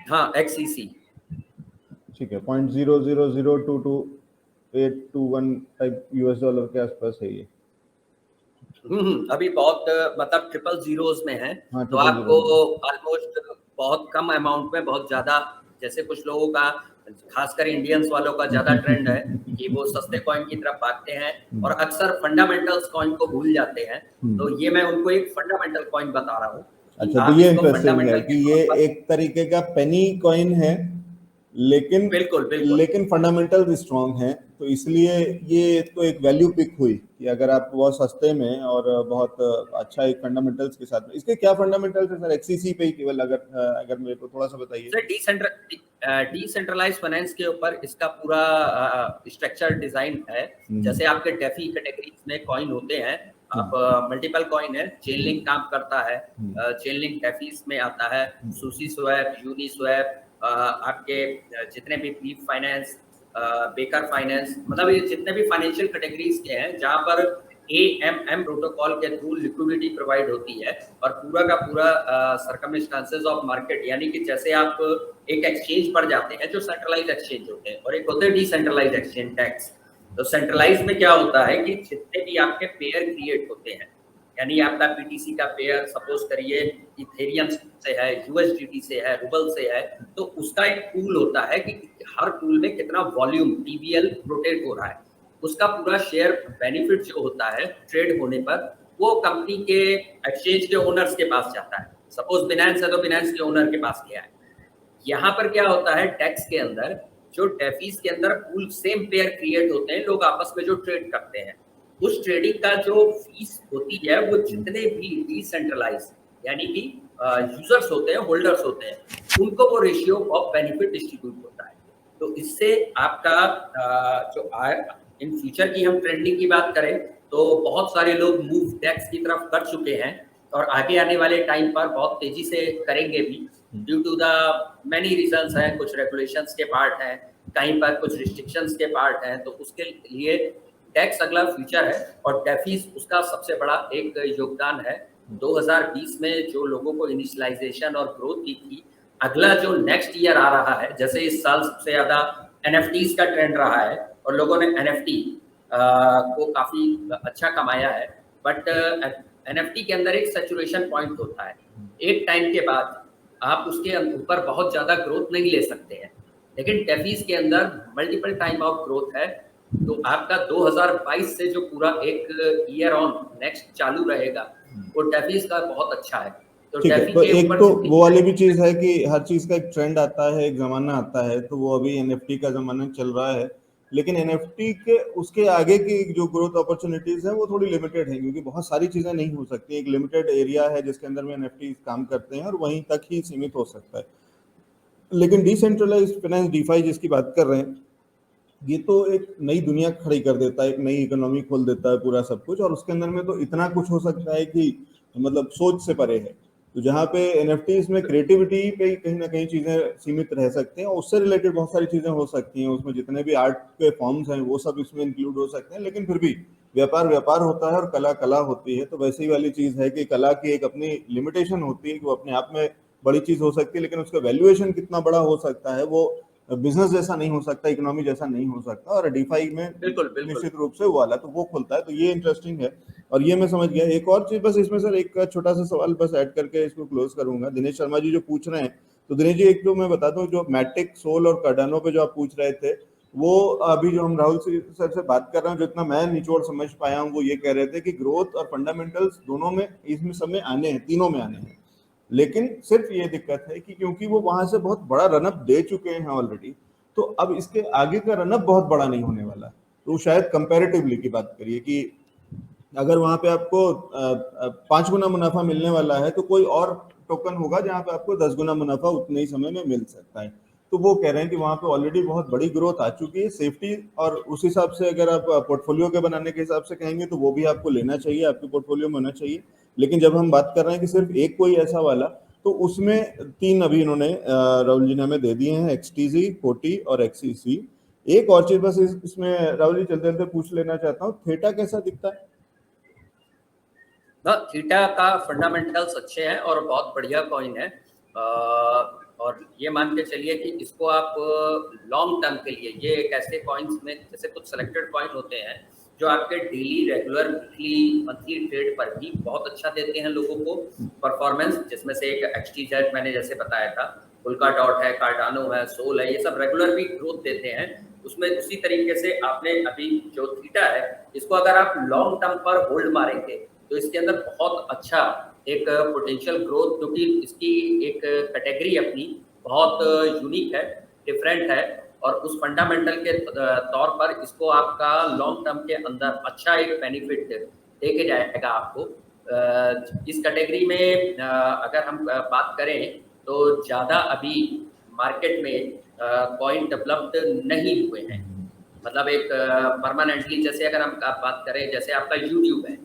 हाँ XEC, ठीक है, 0.00022821 टाइप $US के आसपास है ये। अभी बहुत मतलब ट्रिपल जीरोस में है, हाँ, तो ट्रिपल आपको जीरो। ऑलमोस्ट बहुत कम अमाउंट में बहुत ज्यादा, जैसे कुछ लोगों का खासकर इंडियंस वालों का ज्यादा ट्रेंड है कि वो सस्ते कॉइन की तरफ भागते हैं और अक्सर फंडामेंटल्स कॉइन को भूल जाते हैं, तो ये मैं उनको एक फंडामेंटल कॉइन बता रहा हूँ कि अच्छा, तो आप ये इसको इंटरेस्टिंग है फंडामेंटल कि के ये तौर पर, एक तरीके का पेनी कॉइन है, लेकिन बिल्कुल बिल्कुल फंडामेंटल भी स्ट्रांग है, तो इसलिए ये तो एक वैल्यू पिक हुई कि अगर आप बहुत सस्ते में और बहुत अच्छा एक फंडामेंटल्स के साथ में, इसके क्या फंडामेंटल्स है सर XCC पे ही केवल? अगर मेरे को थोड़ा सा बताइए। डिसेंट्रलाइज फाइनेंस के ऊपर इसका पूरा स्ट्रक्चर डिजाइन है। जैसे आपके डेफी कैटेगरीज में कॉइन होते हैं, आप मल्टीपल कॉइन है, चेन लिंक काम करता है, चेन लिंक डेफीज में आता है, सूसी स्वैप, यूनी स्वैप, आपके जितने भी बीफ फाइनेंस, बेकर फाइनेंस, मतलब ये जितने भी फाइनेंशियल कैटेगरीज के हैं जहां पर AMM प्रोटोकॉल के थ्रू लिक्विडिटी प्रोवाइड होती है और पूरा का पूरा सर्कमस्टांसेस ऑफ मार्केट, यानी कि जैसे आप एक एक्सचेंज पर जाते हैं जो सेंट्रलाइज एक्सचेंज होते हैं और एक होते हैं डिसेंट्रलाइज एक्सचेंज टैक्स। तो सेंट्रलाइज में क्या होता है कि जितने भी आपके पेयर क्रिएट होते हैं, यानी आपका PTC का पेयर सपोज करिए इथेरियम से है, USDT से है, रूबल से है, तो उसका एक पूल होता है कि हर पूल में कितना वॉल्यूम TVL रोटेट हो रहा है, उसका पूरा शेयर बेनिफिट जो होता है ट्रेड होने पर वो कंपनी के एक्सचेंज के ओनर्स के पास जाता है। सपोज बिनांस है तो बिनांस के ओनर के पास गया है। यहाँ पर क्या होता है, टैक्स के अंदर जो डेफीज के अंदर पूल सेम पेयर क्रिएट होते हैं, लोग आपस में जो ट्रेड करते हैं, उस ट्रेडिंग का जो फीस होती है वो जितने भी डिसेंट्रलाइज यानी कि यूजर्स होते हैं, होल्डर्स होते हैं, उनको वो रेशियो ऑफ बेनिफिट डिस्ट्रीब्यूट होता है। तो इससे आपका जो इन फ्यूचर की हम ट्रेंडिंग की बात करें तो बहुत सारे लोग मूव डेक्स की तरफ कर चुके हैं और आगे आने वाले टाइम पर बहुत तेजी से करेंगे भी, due to the many reasons हैं, कुछ रेगुलेशंस के पार्ट हैं, कहीं पर कुछ रिस्ट्रिक्शंस के पार्ट हैं, तो उसके लिए टैक्स अगला फ्यूचर है और डेफीज उसका सबसे बड़ा एक योगदान है। 2020 में जो लोगों को इनिशियलाइजेशन और ग्रोथ दी थी, अगला जो नेक्स्ट ईयर आ रहा है, जैसे इस साल सबसे ज्यादा एनएफटीज का ट्रेंड रहा है और लोगों ने एनएफटी को काफी अच्छा कमाया है, बट एनएफटी के अंदर एक सैचुरेशन पॉइंट होता है। एक टाइम के बाद आप उसके ऊपर बहुत ज्यादा ग्रोथ नहीं ले सकते हैं, लेकिन डेफीज के अंदर मल्टीपल टाइम ऑफ ग्रोथ है। तो आपका 2022 से जो पूरा एक ईयर ऑन नेक्स्ट चालू रहेगा वो डेफीज का बहुत अच्छा है। तो ठीक है, डेफी तो के एक ऊपर तो वो वाली भी चीज है कि हर चीज का एक ट्रेंड आता है, एक जमाना आता है, तो वो अभी एनएफटी का जमाना चल रहा है, लेकिन एनएफटी के उसके आगे की जो ग्रोथ अपॉर्चुनिटीज है वो थोड़ी लिमिटेड है, क्योंकि बहुत सारी चीजें नहीं हो सकती। एक लिमिटेड एरिया है जिसके अंदर में एनएफटी काम करते हैं और वहीं तक ही सीमित हो सकता है। लेकिन डिसेंट्रलाइज्ड फाइनेंस, डीफाई जिसकी बात कर रहे हैं, ये तो एक नई दुनिया खड़ी कर देता है, एक नई इकोनॉमी खोल देता है पूरा सब कुछ, और उसके अंदर में तो इतना कुछ हो सकता है कि मतलब सोच से परे है। तो जहाँ पे एनएफटीज में क्रिएटिविटी पे कहीं ना कहीं चीजें सीमित रह सकती हैं, और उससे रिलेटेड बहुत सारी चीजें हो सकती हैं, उसमें जितने भी आर्ट के फॉर्म्स हैं वो सब इसमें इंक्लूड हो सकते हैं, लेकिन फिर भी व्यापार व्यापार होता है और कला कला होती है। तो वैसे ही वाली चीज है कि कला की एक अपनी लिमिटेशन होती है कि वो अपने आप में बड़ी चीज हो सकती है, लेकिन उसका वैल्यूएशन कितना बड़ा हो सकता है वो बिजनेस जैसा नहीं हो सकता, इकोनॉमी जैसा नहीं हो सकता, और डीफाई में बिल्कुल बिल्कुल निश्चित रूप से वो वाला तो वो खुलता है। तो ये इंटरेस्टिंग है और ये मैं समझ गया। एक और चीज बस इसमें सर, एक छोटा सा सवाल बस ऐड करके इसको क्लोज करूंगा। दिनेश शर्मा जी जो पूछ रहे हैं, तो दिनेश जी एक तो मैं बता दूं, जो मैटिक, सोल और कार्डानो पे जो आप पूछ रहे थे, वो अभी जो हम राहुल सर से बात कर रहे हैं, जो इतना मैं निचोड़ समझ पाया हूँ, वो ये कह रहे थे कि ग्रोथ और फंडामेंटल्स दोनों में इसमें सब में आने हैं, तीनों में आने हैं, लेकिन सिर्फ ये दिक्कत है कि क्योंकि वो वहां से बहुत बड़ा रनअप दे चुके हैं ऑलरेडी, तो अब इसके आगे का रनअप बहुत बड़ा नहीं होने वाला है। तो शायद कंपैरेटिवली की बात करिए कि अगर वहां पे आपको 5 गुना मुनाफा मिलने वाला है, तो कोई और टोकन होगा जहां पे आपको 10 गुना मुनाफा उतने ही समय में मिल सकता है। तो वो कह रहे हैं कि वहां पे ऑलरेडी बहुत बड़ी ग्रोथ आ चुकी है, सेफ्टी, और उस हिसाब से अगर आप पोर्टफोलियो के बनाने के हिसाब से कहेंगे तो वो भी आपको लेना चाहिए, आपके पोर्टफोलियो में होना चाहिए। लेकिन जब हम बात कर रहे हैं कि सिर्फ एक कोई ऐसा वाला, तो उसमें 3 अभी इन्होंने राहुल जी ने हमें दे दिए हैं, एक्सटीजी, कोटी और एक्सीसी। एक और चीज बस इसमें राहुल जी चलते चलते पूछ लेना चाहता हूँ, थेटा कैसा दिखता है? थीटा का फंडामेंटल्स अच्छे हैं और बहुत बढ़िया कॉइन है, और ये मान के चलिए कि इसको आप लॉन्ग टर्म के लिए, ये एक ऐसे कॉइन्स में जैसे कुछ सेलेक्टेड कॉइन होते हैं जो आपके daily, regular, weekly, monthly trade पर भी बहुत अच्छा देते हैं लोगों को परफॉर्मेंस, जिसमें से एक एक्सटीजेड मैंने जैसे बताया था, पुल्का डॉट है, कार्डानो है, सोल है, ये सब रेगुलर भी ग्रोथ देते हैं। उसमें उसी तरीके से आपने अभी जो थीटा है, इसको अगर आप लॉन्ग टर्म पर होल्ड मारेंगे तो इसके अंदर बहुत अच्छा एक पोटेंशियल ग्रोथ, क्योंकि इसकी एक कैटेगरी अपनी बहुत यूनिक है, डिफरेंट है, और उस फंडामेंटल के तौर पर इसको आपका लॉन्ग टर्म के अंदर अच्छा एक बेनिफिट दे के जाएगा आपको। इस कैटेगरी में अगर हम बात करें तो ज़्यादा अभी मार्केट में कॉइन डेवलप्ड नहीं हुए हैं, मतलब एक परमानेंटली, जैसे अगर हम बात करें, जैसे आपका यूट्यूब है,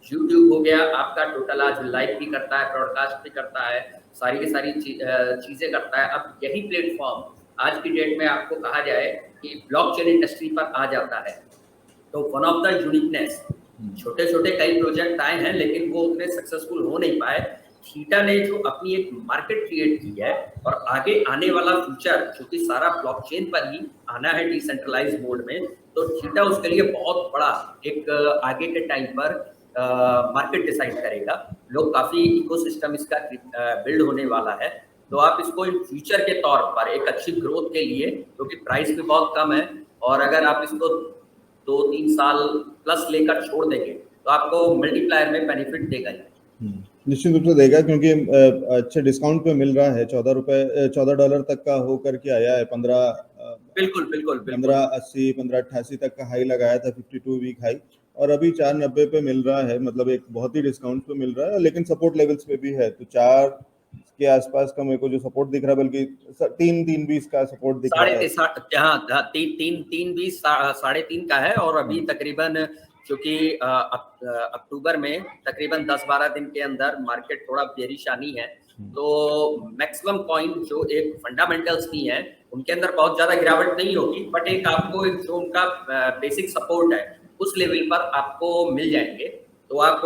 यूट्यूब हो गया आपका, टोटल आज लाइव भी करता है, ब्रॉडकास्ट भी करता है, सारी की सारी चीज़ें करता है। अब यही प्लेटफॉर्म आज की डेट में आपको कहा जाए कि ब्लॉकचेन इंडस्ट्री पर आ जाता है, तो वन ऑफ द यूनिकनेस, छोटे छोटे कई प्रोजेक्ट आए हैं लेकिन वो उतने सक्सेसफुल हो नहीं पाए। थीटा ने जो अपनी एक मार्केट क्रिएट की है और आगे आने वाला फ्यूचर क्योंकि सारा ब्लॉकचेन पर ही आना है डिसेंट्रलाइज मोड में, तो थीटा उसके लिए बहुत बड़ा एक आगे के टाइम पर मार्केट डिसाइड करेगा। लोग काफ़ी इकोसिस्टम इसका बिल्ड होने वाला है, तो आप इसको इन फ्यूचर के तौर पर एक अच्छी ग्रोथ के लिए, क्योंकि प्राइस भी बहुत कम है, और अगर आप इसको 2-3 साल प्लस लेकर छोड़ देंगे तो आपको मल्टीप्लायर में बेनिफिट देगा ही। निश्चित रूप से देगा, क्योंकि अच्छे डिस्काउंट पे मिल रहा है। $14 तक का होकर के आया है, 15 बिल्कुल बिल्कुल बिल्कुल 1580 1588 तक का हाई लगाया था, 52 वीक हाई, और अभी 490 पे मिल रहा है, मतलब एक बहुत ही डिस्काउंट पे मिल रहा है, लेकिन सपोर्ट लेवल्स पे भी है। तो 4 के आसपास का मेरे को जो सपोर्ट दिख रहा है, बल्कि 3-3-20 का सपोर्ट दिख रहा है। हाँ, 3-3-20 3.5 का है। और अभी तकरीबन क्योंकि अक्टूबर में तकरीबन 10-12 दिन के अंदर मार्केट थोड़ा बेरिश आनी है, तो मैक्सिमम पॉइंट जो एक फंडामेंटल्स की हैं उनके अंदर बहुत ज्यादा गिरावट नहीं होगी, बट एक आपको एक जो उनका बेसिक सपोर्ट है उस लेवल पर आपको मिल जाएंगे। तो आप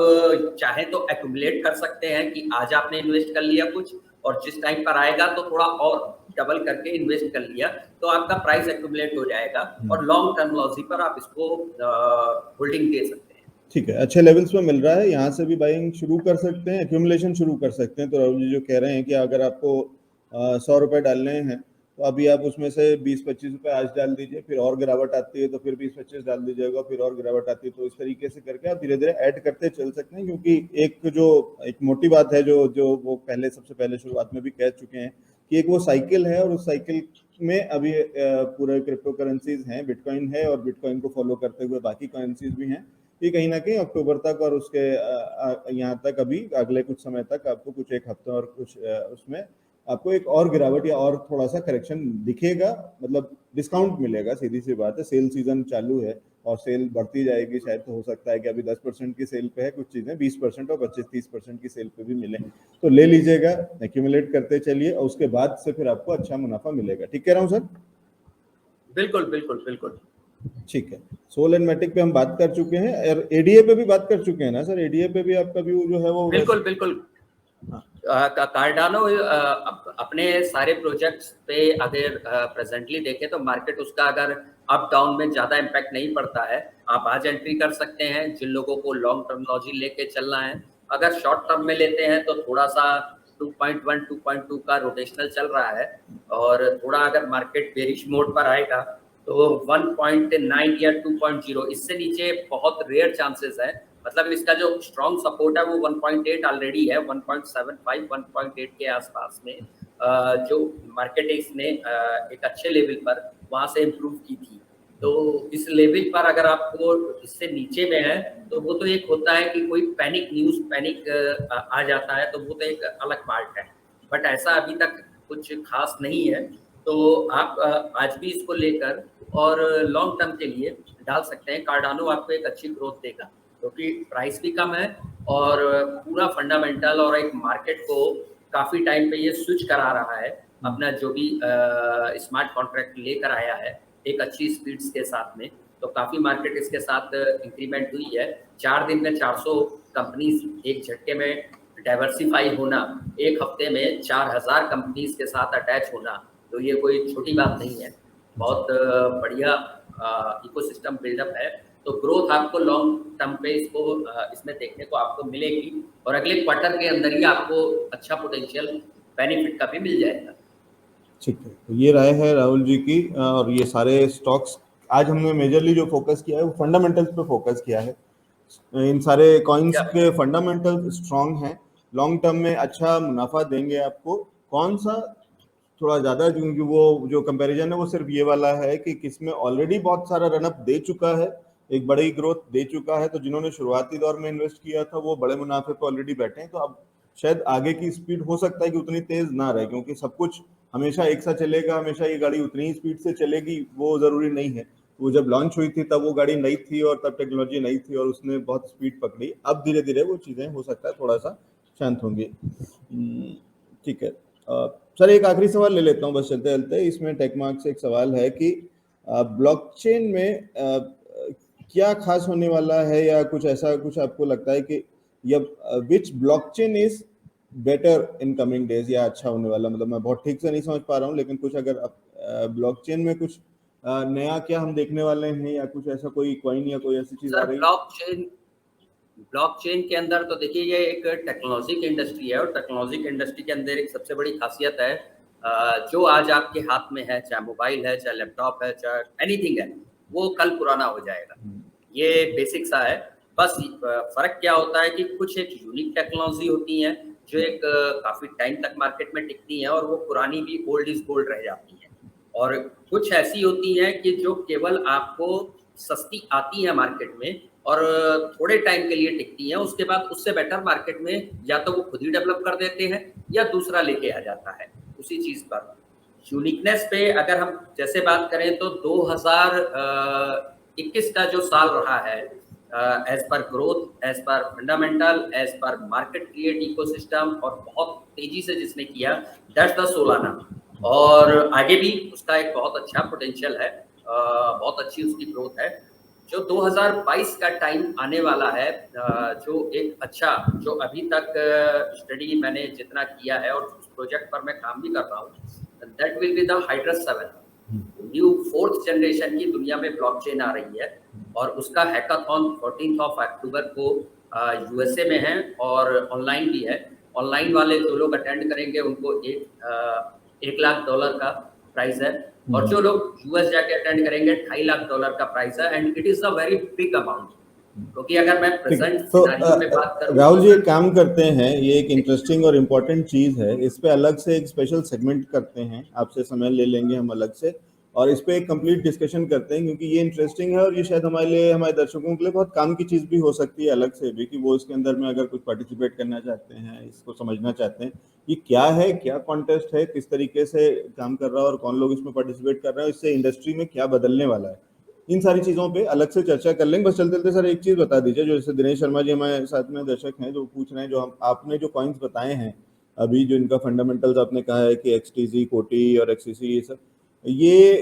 चाहें तो एक्यूमुलेट कर सकते हैं कि आज आपने इन्वेस्ट कर लिया कुछ, और जिस टाइम पर आएगा तो थोड़ा और डबल करके इन्वेस्ट कर लिया, तो आपका प्राइस एक्यूमुलेट हो जाएगा और लॉन्ग टर्मोलॉजी पर आप इसको होल्डिंग दे सकते हैं। ठीक है, अच्छे लेवल्स पे मिल रहा है, यहाँ से भी बाइंग शुरू कर सकते हैं, एक्यूमुलेशन शुरू कर सकते हैं। तो राहुल जी जो कह रहे हैं कि अगर आपको 100 रुपए डालने हैं तो अभी आप उसमें से 20-25 रुपए आज डाल दीजिए, फिर और गिरावट आती है तो फिर 20-25 डाल दीजिएगा, फिर और गिरावट आती है, तो इस तरीके से करके आप धीरे धीरे ऐड करते चल सकते हैं। क्योंकि एक मोटी बात है जो जो वो सबसे पहले शुरुआत में भी कह चुके हैं कि एक वो साइकिल है, और उस साइकिल में अभी पूरे क्रिप्टो करेंसीज हैं, बिटकॉइन है, और बिटकॉइन को फॉलो करते हुए बाकी करेंसीज भी हैं। ये कहीं ना कहीं अक्टूबर तक और उसके यहाँ तक, अभी अगले कुछ समय तक आपको कुछ एक हफ्ते और कुछ उसमें आपको एक और गिरावट या और थोड़ा सा करेक्शन दिखेगा, मतलब डिस्काउंट मिलेगा। सीधी सी बात है, सेल सीजन चालू है और सेल बढ़ती जाएगी। शायद तो हो सकता है कि अभी 10% की सेल पे है, कुछ चीजें 20% और 25-30% की सेल पे भी मिले, तो ले लीजिएगा, एक्यूमुलेट करते चलिए, और उसके बाद से फिर आपको अच्छा मुनाफा मिलेगा। ठीक कह रहा हूँ सर? बिल्कुल बिल्कुल बिल्कुल। ठीक है, सोल एंड मैटिक पे हम बात कर चुके हैं, और एडीए पे भी बात कर चुके हैं ना सर? एडीए पे भी आपका व्यू जो है वो बिल्कुल बिल्कुल। कार्डानो अपने सारे प्रोजेक्ट्स पे अगर प्रेजेंटली देखें तो मार्केट उसका अगर अप डाउन में ज़्यादा इम्पैक्ट नहीं पड़ता है, आप आज एंट्री कर सकते हैं जिन लोगों को लॉन्ग टर्मिनोलॉजी लेके चलना है। अगर शॉर्ट टर्म में लेते हैं तो थोड़ा सा 2.1 2.2 का रोटेशनल चल रहा है, और थोड़ा अगर मार्केट बेरिश मोड पर आएगा तो 1.9 या 2.0, इससे नीचे बहुत रेयर चांसेस है। मतलब इसका जो स्ट्रॉन्ग सपोर्ट है वो 1.8 ऑलरेडी है, 1.75 1.8 के आसपास में जो मार्केट इसने एक अच्छे लेवल पर वहां से इम्प्रूव की थी। तो इस लेवल पर अगर आपको इससे नीचे में है तो वो तो एक होता है कि कोई पैनिक आ जाता है, तो वो तो एक अलग पार्ट है, बट ऐसा अभी तक कुछ खास नहीं है। तो आप आज भी इसको लेकर और लॉन्ग टर्म के लिए डाल सकते हैं। कार्डानो आपको एक अच्छी ग्रोथ देगा क्योंकि प्राइस भी कम है और पूरा फंडामेंटल, और एक मार्केट को काफी टाइम पे ये स्विच करा रहा है अपना जो भी स्मार्ट कॉन्ट्रैक्ट लेकर आया है एक अच्छी स्पीड्स के साथ में। तो काफी मार्केट इसके साथ इंक्रीमेंट हुई है। 4 दिन में 400 कंपनीज एक झटके में डाइवर्सिफाई होना, एक हफ्ते में 4000 कंपनीज के साथ अटैच होना, तो ये कोई छोटी बात नहीं है। बहुत बढ़िया इकोसिस्टम बिल्डअप है। तो ग्रोथ आपको लॉन्ग टर्म पे इसमें देखने को आपको मिलेगी, और अगले क्वार्टर के अंदर ही आपको अच्छा पोटेंशियल बेनिफिट का भी मिल जाएगा। ठीक है, तो ये राय है राहुल जी की। और ये सारे स्टॉक्स आज हमने मेजरली जो फोकस किया है वो फंडामेंटल्स पे फोकस किया है। इन सारे कॉइन्स के फंडामेंटल स्ट्रांग हैं, लॉन्ग टर्म में अच्छा मुनाफा देंगे आपको। कौन सा थोड़ा ज्यादा, क्योंकि वो जो कंपैरिजन है वो सिर्फ ये वाला है कि किसमें ऑलरेडी बहुत सारा रनअप दे चुका है, एक बड़ी ग्रोथ दे चुका है, तो जिन्होंने शुरुआती दौर में इन्वेस्ट किया था वो बड़े मुनाफे पे ऑलरेडी बैठे हैं। तो अब शायद आगे की स्पीड हो सकता है कि उतनी तेज ना रहे, क्योंकि सब कुछ हमेशा एक साथ चलेगा, हमेशा ये गाड़ी उतनी ही स्पीड से चलेगी वो जरूरी नहीं है। वो जब लॉन्च हुई थी तब वो गाड़ी नई थी और तब टेक्नोलॉजी नई थी और उसने बहुत स्पीड पकड़ी। अब धीरे धीरे वो चीजें हो सकता है थोड़ा सा शांत होंगी। ठीक है सर, एक आखिरी सवाल ले लेता हूँ बस चलते चलते। इसमें टेकमार्क से एक सवाल है कि ब्लॉकचेन में क्या खास होने वाला है, या कुछ ऐसा कुछ आपको लगता है कि which blockchain is better in coming days, या अच्छा होने वाला? मतलब मैं बहुत ठीक से नहीं समझ पा रहा हूँ, लेकिन कुछ अगर ब्लॉकचेन में कुछ नया क्या हम देखने वाले हैं, या कुछ ऐसा कोई कॉइन या कोई ऐसी चीज आ सर रही? ब्लॉकचेन के अंदर तो देखिए ये एक टेक्नोलॉजी की इंडस्ट्री है, और टेक्नोलॉजी की इंडस्ट्री के अंदर एक सबसे बड़ी खासियत है जो आज आपके हाथ में है, चाहे मोबाइल है, चाहे लैपटॉप है, चाहे एनीथिंग है, वो कल पुराना हो जाएगा। ये बेसिक सा है। बस फर्क क्या होता है कि कुछ एक यूनिक टेक्नोलॉजी होती है जो एक काफी टाइम तक मार्केट में टिकती है, और वो पुरानी भी ओल्ड इज गोल्ड रह जाती है। और कुछ ऐसी होती है कि जो केवल आपको सस्ती आती है मार्केट में, और थोड़े टाइम के लिए टिकती हैं, उसके बाद उससे बेटर मार्केट में या तो वो खुद ही डेवलप कर देते हैं या दूसरा लेके आ जाता है उसी चीज़ पर। यूनिकनेस पे अगर हम जैसे बात करें तो 2021 का जो साल रहा है, as per growth, as per fundamental, as per market create ecosystem, और बहुत तेजी से जिसने किया, दैट्स द सोलाना। और आगे भी उसका एक बहुत अच्छा पोटेंशियल है, बहुत अच्छी उसकी ग्रोथ है। जो 2022 का टाइम आने वाला है, जो एक अच्छा, जो अभी तक स्टडी मैंने जितना किया है और उस प्रोजेक्ट पर मैं काम भी कर रहा हूँ, that will be the Hydrus 7, new 4th generation की दुनिया में ब्लॉकचेन आ रही है। और उसका हैकाथॉन 14 अक्टूबर को यूएसए में है और ऑनलाइन भी है। ऑनलाइन वाले जो लोग अटेंड करेंगे उनको $1 लाख का प्राइस है, और जो लोग यूएस जाके अटेंड करेंगे $2.5 लाख का प्राइस है। And it is a very big amount, क्योंकि अगर मैं प्रेजेंट तो सिनेरियो में बात करूं राहुल जी एक काम करते हैं, ये एक इंटरेस्टिंग और इम्पोर्टेंट चीज है, इस पे अलग से एक स्पेशल सेगमेंट करते हैं, आपसे समय ले लेंगे हम अलग से और इस पे एक कंप्लीट डिस्कशन करते हैं, क्योंकि ये इंटरेस्टिंग है और ये शायद हमारे लिए, हमारे दर्शकों के लिए बहुत काम की चीज भी हो सकती है अलग से भी, कि वो इसके अंदर में अगर कुछ पार्टिसिपेट करना चाहते हैं, इसको समझना चाहते हैं ये क्या है, क्या कॉन्टेस्ट है, किस तरीके से काम कर रहा है और कौन लोग इसमें पार्टिसिपेट कर रहे हैं, इससे इंडस्ट्री में क्या बदलने वाला है, इन सारी चीजों पे अलग से चर्चा कर लेंगे। बस चलते चलते सर एक चीज बता दीजिए, जो जैसे दिनेश शर्मा जी हमारे साथ में दर्शक हैं जो पूछ रहे हैं, जो हम आपने जो कॉइन्स बताए हैं अभी, जो इनका फंडामेंटल्स आपने कहा है कि एक्सटीजी, कोटी और एक्सीसी, ये सब, ये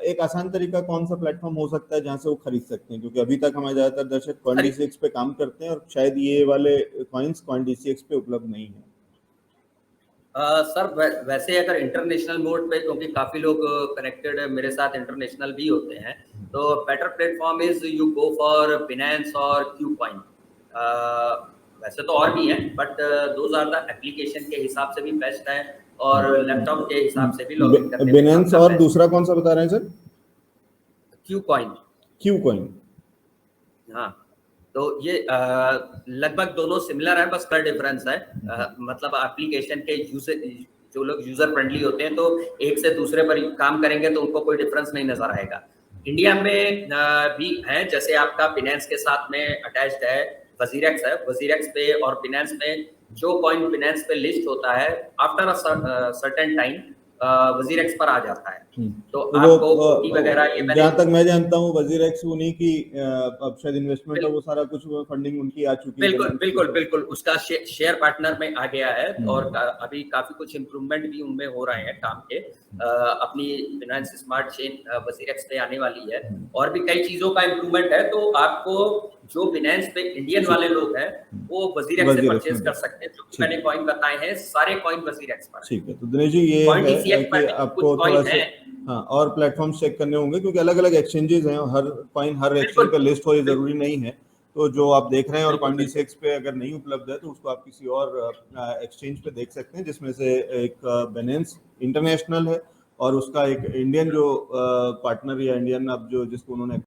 एक आसान तरीका कौन सा प्लेटफॉर्म हो सकता है जहां से वो खरीद सकते हैं, क्योंकि अभी तक हमारे ज्यादातर दर्शक कॉइन डीसीएक्स पे काम करते हैं और शायद ये वाले कॉइन्स कॉइन डीसीएक्स पे उपलब्ध नहीं है। सर वैसे अगर इंटरनेशनल मोड पे, क्योंकि काफ़ी लोग कनेक्टेड मेरे साथ इंटरनेशनल भी होते हैं, तो better platform is you go for Binance और क्यूकॉइन। वैसे तो और भी हैं, but those are the application के हिसाब से भी बेस्ट है और लैपटॉप के हिसाब से भी लॉगिन करने में बिनेंस और दूसरा कौन सा बता रहे हैं सर? क्यूकॉइन। क्यूकॉइन, हाँ, तो ये लगभग दोनों सिमिलर है, बस कलर डिफरेंस है। मतलब एप्लीकेशन के जो लोग यूजर फ्रेंडली होते हैं तो एक से दूसरे पर काम करेंगे तो उनको कोई डिफरेंस नहीं नजर आएगा। इंडिया में भी है, जैसे आपका बिनेंस के साथ में अटैच्ड है वजीरेक्स है, वजीरेक्स पे और बिनेंस में जो कॉइन बिनेंस पे लिस्ट होता है, after a certain time WazirX पर आ जाता है। तो आपको कोटी वगैरह ये जहाँ तक मैं जानता हूँ वजीरेक्स उन्हीं की अब शायद इन्वेस्टमेंट और वो सारा कुछ फंडिंग उनकी आ चुकी है। बिल्कुल बिल्कुल बिल्कुल, उसका शेयर पार्टनर में आ गया है और अभी काफी कुछ इम्प्रूवमेंट भी उनमें हो रहे हैं काम के। अपनी बिनेंस स्मार्ट चेन वजीरेक्स पे आने वाली है और भी कई चीजों का इम्प्रूवमेंट है, तो आपको जो बिनेंस पे इंडियन वाले लोग हैं वो वजीरेक्स से परचेज कर सकते हैं। जो मैंने कॉइन बताए हैं सारे कॉइन वजीरेक्स पर। ठीक है, तो दिनेश जी ये है कि आपको थोड़ा सा हाँ और प्लेटफॉर्म चेक करने होंगे, क्योंकि अलग अलग एक्सचेंजेस हैं, हर कॉइन हर एक्सचेंज पे लिस्ट हो ये जरूरी नहीं है। तो जो आप देख रहे हैं और कॉइन डीसीएक्स पे अगर नहीं उपलब्ध है तो उसको आप किसी और एक्सचेंज पे देख सकते हैं, जिसमें से एक बिनेंस इंटरनेशनल है और उसका एक इंडियन जो पार्टनर या इंडियन अब जो जिसको उन्होंने